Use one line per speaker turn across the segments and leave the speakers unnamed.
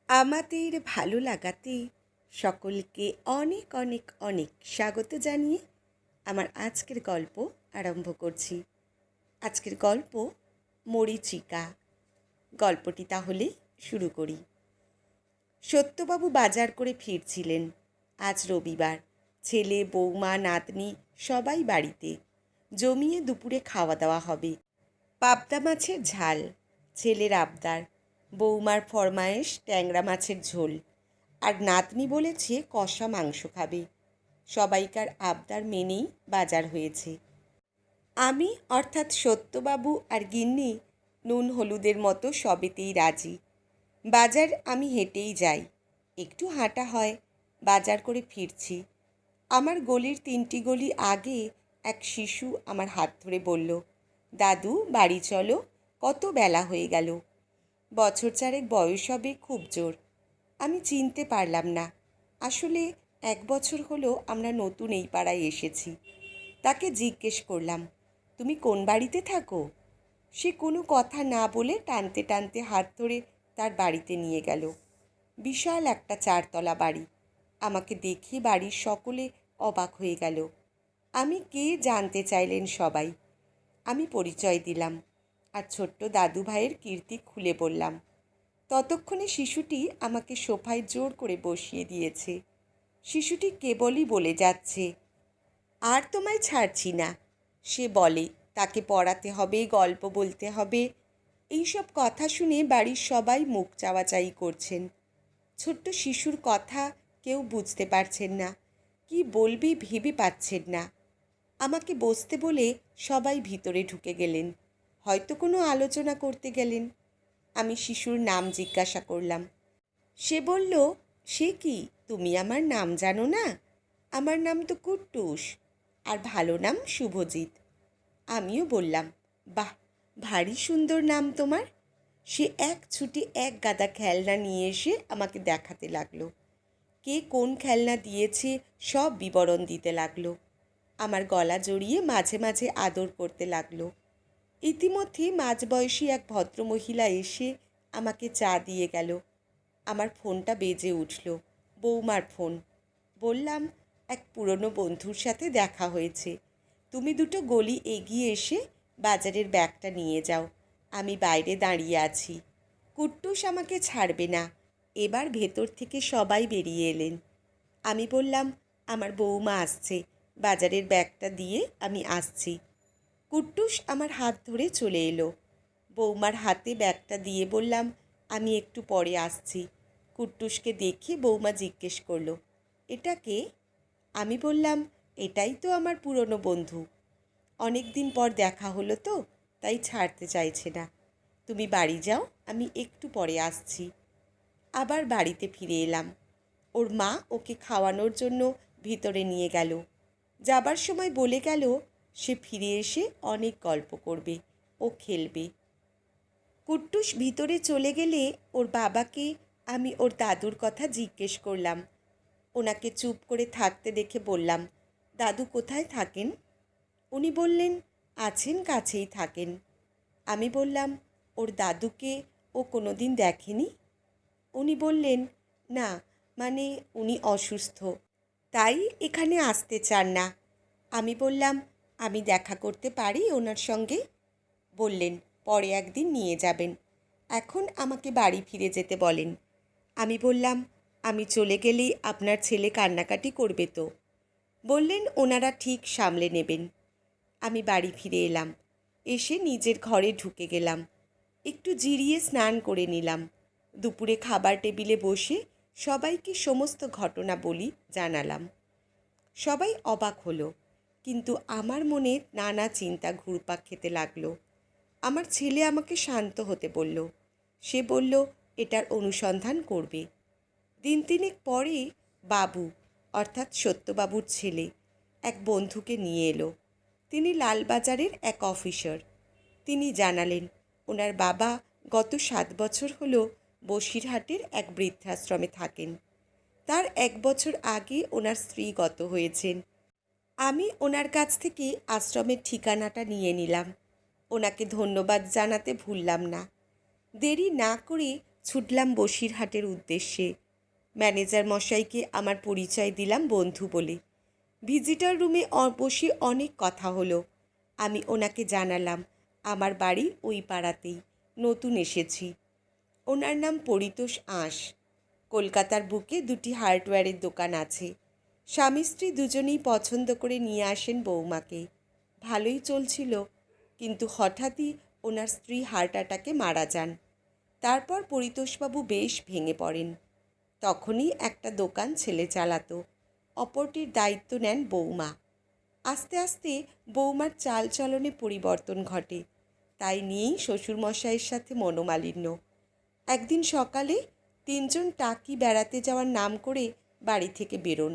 আমাদের ভালো লাগাতে সকলকে অনেক অনেক অনেক স্বাগত জানিয়ে আমার আজকের গল্প আরম্ভ করছি। আজকের গল্প মরীচিকা। গল্পটি তাহলে শুরু করি। সত্যবাবু বাজার করে ফিরছিলেন। আজ রবিবার। ছেলে, বৌমা, নাতনি সবাই বাড়িতে। জমিয়ে দুপুরে খাওয়া দাওয়া হবে। পাবদা মাছের ঝাল, ছেলের আবদার, বৌমার ফরমায়েশ ট্যাংরা মাছের ঝোল, আর নাতনি বলেছে কষা মাংস খাবে। সবাইকার আবদার মেনেই বাজার হয়েছে। আমি অর্থাৎ সত্যবাবু আর গিন্নি নুন হলুদের মতো সবেতেই রাজি। বাজার আমি হেঁটেই যাই, একটু হাঁটা হয়। বাজার করে ফিরছি। আমার গলির 3টি গলি আগে এক শিশু আমার হাত ধরে বলল, দাদু বাড়ি চলো, কত বেলা হয়ে গেল। বছর চারেক বয়স হবে, খুব জোর। আমি চিনতে পারলাম না। আসলে 1 বছর হলো আমরা নতুন এই পাড়ায় এসেছি। তাকে জিজ্ঞেস করলাম, তুমি কোন বাড়িতে থাকো? সে কোনো কথা না বলে টানতে টানতে হাত ধরে তার বাড়িতে নিয়ে গেল। বিশাল একটা 4তলা বাড়ি। আমাকে দেখে বাড়ির সকলে অবাক হয়ে গেল। আমি কে জানতে চাইলেন সবাই। আমি পরিচয় দিলাম আর ছোট্ট দাদু ভাইয়ের কীর্তি খুলে বললাম। ততক্ষণে শিশুটি আমাকে সোফায় জোর করে বসিয়ে দিয়েছে। শিশুটি কেবলই বলে যাচ্ছে, আর তোমায় ছাড়ছি না। সে বলে তাকে পড়াতে হবে, গল্প বলতে হবে। এইসব কথা শুনে বাড়ির সবাই মুখ চাওয়াচাই করছেন। ছোট্ট শিশুর কথা কেউ বুঝতে পারছেন না, কি বলবি ভেবে পাচ্ছেন না। আমাকে বসতে বলে সবাই ভিতরে ঢুকে গেলেন, হয়তো কোনো আলোচনা করতে গেলেন। আমি শিশুর নাম জিজ্ঞাসা করলাম। সে বলল, সে কি, তুমি আমার নাম জানো না? আমার নাম তো কুট্টুস, আর ভালো নাম শুভজিৎ। আমিও বললাম, বাহ, ভারী সুন্দর নাম তোমার। সে এক ছুটে এক গাদা খেলনা নিয়ে এসে আমাকে দেখাতে লাগলো। কে কোন খেলনা দিয়েছে সব বিবরণ দিতে লাগলো। আমার গলা জড়িয়ে মাঝে মাঝে আদর করতে লাগলো। ইতিমধ্যে মাঝবয়সী এক ভদ্রমহিলা এসে আমাকে চা দিয়ে গেল। আমার ফোনটা বেজে উঠল, বৌমার ফোন। বললাম, এক পুরনো বন্ধুর সাথে দেখা হয়েছে। তুমি দুটো গলি এগিয়ে এসে বাজারের ব্যাগটা নিয়ে যাও, আমি বাইরে দাঁড়িয়ে আছি। কুট্টুস আমাকে ছাড়বে না। এবার ভেতর থেকে সবাই বেরিয়ে এলেন। আমি বললাম, আমার বৌমা আসছে, বাজারের ব্যাগটা দিয়ে আমি আসছি। কুট্টুস আমার হাত ধরে চলে এলো। বৌমার হাতে ব্যাগটা দিয়ে বললাম, আমি একটু পরে আসছি। কুট্টুসকে দেখে বৌমা জিজ্ঞেস করলো, এটা কে? আমি বললাম, এটাই তো আমার পুরনো বন্ধু। অনেক দিন পর দেখা হলো তো, তাই ছাড়তে চাইছে না। তুমি বাড়ি যাও, আমি একটু পরে আসছি। আবার বাড়িতে ফিরে এলাম। ওর মা ওকে খাওয়ানোর জন্য ভিতরে নিয়ে গেল। যাবার সময় বলে গেল, সে ফিরে এসে অনেক গল্প করবে, ও খেলবে। কুট্টুস ভিতরে চলে গেলে ওর বাবাকে আমি ওর দাদুর কথা জিজ্ঞেস করলাম। ওনাকে চুপ করে থাকতে দেখে বললাম, দাদু কোথায় থাকেন? উনি বললেন, আছেন, কাছেই থাকেন। আমি বললাম, ওর দাদুকে ও কোনো দিন দেখেনি? উনি বললেন, না, মানে উনি অসুস্থ, তাই এখানে আসতে চান না। আমি বললাম, আমি দেখা করতে পারি ওনার সঙ্গে? বললেন, পরে একদিন নিয়ে যাবেন, এখন আমাকে বাড়ি ফিরে যেতে বলেন। আমি বললাম, আমি চলে গেলেই আপনার ছেলে কান্নাকাটি করবে তো? বললেন, ওনারা ঠিক সামলে নেবেন। আমি বাড়ি ফিরে এলাম। এসে নিজের ঘরে ঢুকে গেলাম। একটু জিরিয়ে স্নান করে নিলাম। দুপুরে খাবার টেবিলে বসে সবাইকে সমস্ত ঘটনা বলি, জানালাম। সবাই অবাক হলো, কিন্তু আমার মনে নানা চিন্তা ঘুরপাক খেতে লাগলো। আমার ছেলে আমাকে শান্ত হতে বলল। সে বলল, এটার অনুসন্ধান করবে। দিন তিনেক পরে বাবু, অর্থাৎ সত্যবাবুর ছেলে, এক বন্ধুকে নিয়ে এলো। তিনি লালবাজারের এক অফিসার। তিনি জানালেন, ওনার বাবা গত 7 বছর হলো বসিরহাটের এক বৃদ্ধাশ্রমে থাকেন। তার 1 বছর আগে ওনার স্ত্রী গত হয়েছেন। আমি ওনার কাছ থেকে আশ্রমের ঠিকানাটা নিয়ে নিলাম। ওনাকে ধন্যবাদ জানাতে ভুললাম না। দেরি না করে ছুটলাম বসিরহাটের উদ্দেশ্যে। ম্যানেজার মশাইকে আমার পরিচয় দিলাম বন্ধু বলে। ভিজিটর রুমে বসে অনেক কথা হলো। আমি ওনাকে জানালাম আমার বাড়ি ওই পাড়াতেই, নতুন এসেছি। ওনার নাম পরিতোষ আঁশ। কলকাতার বুকে দুটি হার্ডওয়্যারের দোকান আছে। স্বামী স্ত্রী দুজনেই পছন্দ করে নিয়ে আসেন বৌমাকে। ভালোই চলছিল, কিন্তু হঠাৎই ওনার স্ত্রী হার্ট অ্যাটাকে মারা যান। তারপর পরিতোষবাবু বেশ ভেঙে পড়েন। তখনই একটা দোকান ছেলে চালাতো, অপরটির দায়িত্ব নেন বৌমা। আস্তে আস্তে বৌমার চালচলনে পরিবর্তন ঘটে। তাই নিয়েই শ্বশুরমশাইয়ের সাথে মনোমালিন্য। একদিন সকালে তিনজন টাকি বেড়াতে যাওয়ার নাম করে বাড়ি থেকে বেরোন।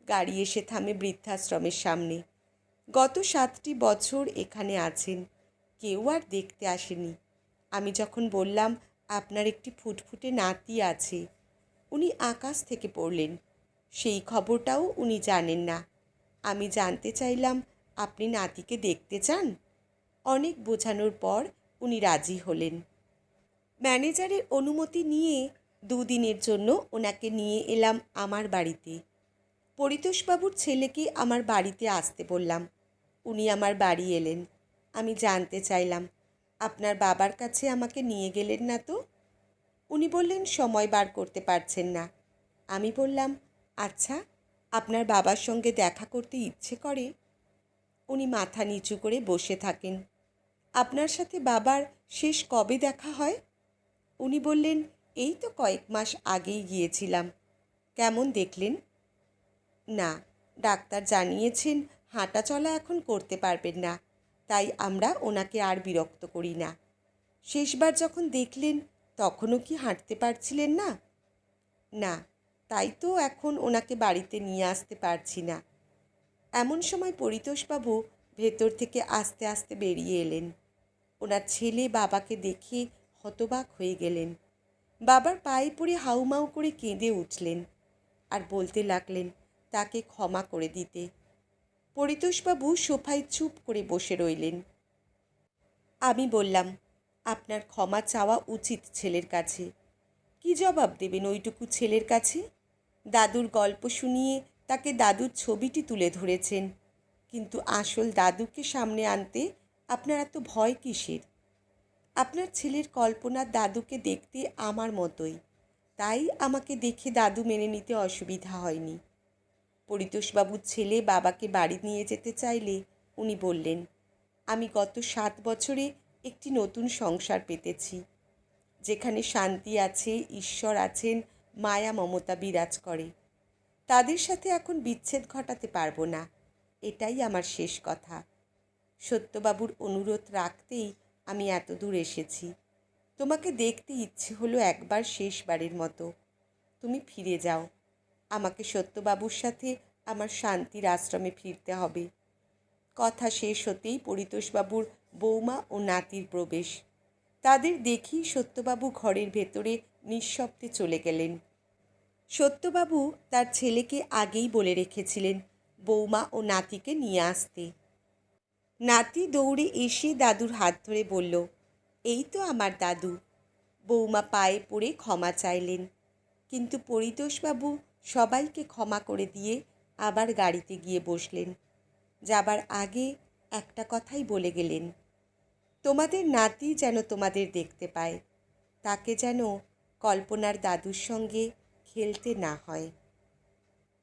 গাড়ি এসে থামে বৃদ্ধাশ্রমের সামনে। গত 7টি বছর এখানে আছেন, কেউ আর দেখতে আসেনি। আমি যখন বললাম আপনার একটি ফুটফুটে নাতি আছে, উনি আকাশ থেকে পড়লেন। সেই খবরটাও উনি জানেন না। আমি জানতে চাইলাম আপনি নাতিকে দেখতে চান? অনেক বোঝানোর পর উনি রাজি হলেন। ম্যানেজারের অনুমতি নিয়ে 2 দিনের জন্য ওনাকে নিয়ে এলাম আমার বাড়িতে। পরিতোষবাবুর ছেলেকে আমার বাড়িতে আসতে বললাম। উনি আমার বাড়ি এলেন। আমি জানতে চাইলাম আপনার বাবার কাছে আমাকে নিয়ে গেলেন না তো? উনি বললেন সময় বার করতে পারছেন না। আমি বললাম, আচ্ছা, আপনার বাবার সঙ্গে দেখা করতে ইচ্ছে করে? উনি মাথা নিচু করে বসে থাকেন। আপনার সাথে বাবার শেষ কবে দেখা হয়? উনি বললেন, এই তো কয়েক মাস আগেই গিয়েছিলাম। কেমন দেখলেন? না, ডাক্তার জানিয়েছেন হাঁটা চলা এখন করতে পারবেন না, তাই আমরা ওনাকে আর বিরক্ত করি না। শেষবার যখন দেখলেন তখনও কি হাঁটতে পারছিলেন না? না, তাই তো এখন ওনাকে বাড়িতে নিয়ে আসতে পারছি না। এমন সময় পরিতোষবাবু ভেতর থেকে আস্তে আস্তে বেরিয়ে এলেন। ওনার ছেলে বাবাকে দেখে হতবাক হয়ে গেলেন। বাবার পায়ে পড়ে হাউমাউ করে কেঁদে উঠলেন আর বলতে লাগলেন তাকে ক্ষমা করে দিতে। পরিতোষবাবু সোফায় চুপ করে বসে রইলেন। আমি বললাম, আপনার ক্ষমা চাওয়া উচিত ছেলের কাছে। কি জবাব দেবেন ওইটুকু ছেলের কাছে? দাদুর গল্প শুনিয়ে তাকে দাদুর ছবিটি তুলে ধরেছেন, কিন্তু আসল দাদুকে সামনে আনতে আপনার এত ভয় কিসের? আপনার ছেলের কল্পনার দাদুকে দেখতে আমার মতোই, তাই আমাকে দেখে দাদু মেনে নিতে অসুবিধা হয়নি। পরিতোষবাবুর ছেলে বাবাকে বাড়ি নিয়ে যেতে চাইলে উনি বললেন, আমি গত 7 বছরে একটি নতুন সংসার পেতেছি, যেখানে শান্তি আছে, ঈশ্বর আছেন, মায়া মমতা বিরাজ করে। তাদের সাথে এখন বিচ্ছেদ ঘটাতে পারবো না, এটাই আমার শেষ কথা। সত্যবাবুর অনুরোধ রাখতেই আমি এত দূর এসেছি। তোমাকে দেখতে ইচ্ছে হলো একবার, শেষবারের মতো। তুমি ফিরে যাও। আমাকে সত্যবাবুর সাথে আমার শান্তির আশ্রমে ফিরতে হবে। কথা শেষ হতেই পরিতোষবাবুর বৌমা ও নাতির প্রবেশ। তাদের দেখি সত্যবাবু ঘরের ভেতরে নিঃশব্দে চলে গেলেন। সত্যবাবু তার ছেলেকে আগেই বলে রেখেছিলেন বৌমা ও নাতিকে নিয়ে আসতে। নাতি দৌড়ে এসে দাদুর হাত ধরে বলল, এই তো আমার দাদু। বৌমা পায়ে পড়ে ক্ষমা চাইলেন, কিন্তু পরিতোষবাবু সবাইকে ক্ষমা করে দিয়ে আবার গাড়িতে গিয়ে বসলেন। যাবার আগে একটা কথাই বলে গেলেন, তোমাদের নাতি যেন তোমাদের দেখতে পায়, তাকে যেন কল্পনার দাদুর সঙ্গে খেলতে না হয়।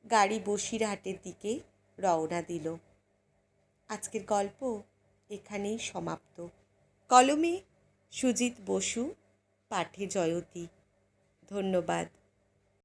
গাড়ি বসিরহাটের দিকে রওনা দিল। আজকের গল্প এখানেই সমাপ্ত। কলমে সুজিত বসু, পাঠে জয়তী। ধন্যবাদ।